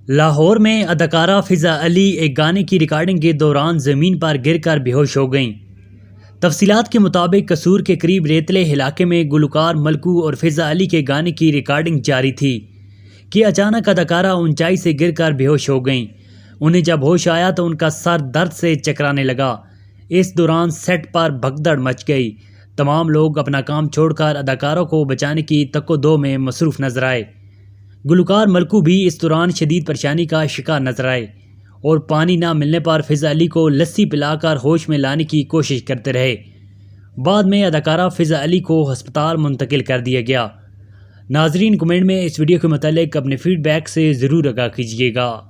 لاہور میں اداکارہ فضا علی ایک گانے کی ریکارڈنگ کے دوران زمین پر گر کر بے ہوش ہو گئیں۔ تفصیلات کے مطابق قصور کے قریب ریتلے علاقے میں گلوکار ملکو اور فضا علی کے گانے کی ریکارڈنگ جاری تھی کہ اچانک اداکارہ اونچائی سے گر کر بے ہوش ہو گئیں۔ انہیں جب ہوش آیا تو ان کا سر درد سے چکرانے لگا۔ اس دوران سیٹ پر بھگدڑ مچ گئی۔ تمام لوگ اپنا کام چھوڑ کر اداکاروں کو بچانے کی تک و دو میں مصروف نظر آئے۔ گلوکار ملکو بھی اس دوران شدید پریشانی کا شکار نظر آئے اور پانی نہ ملنے پر فضا علی کو لسی پلا کر ہوش میں لانے کی کوشش کرتے رہے۔ بعد میں اداکارہ فضا علی کو ہسپتال منتقل کر دیا گیا۔ ناظرین، کمنٹ میں اس ویڈیو کے متعلق اپنے فیڈ بیک سے ضرور آگاہ کیجیے گا۔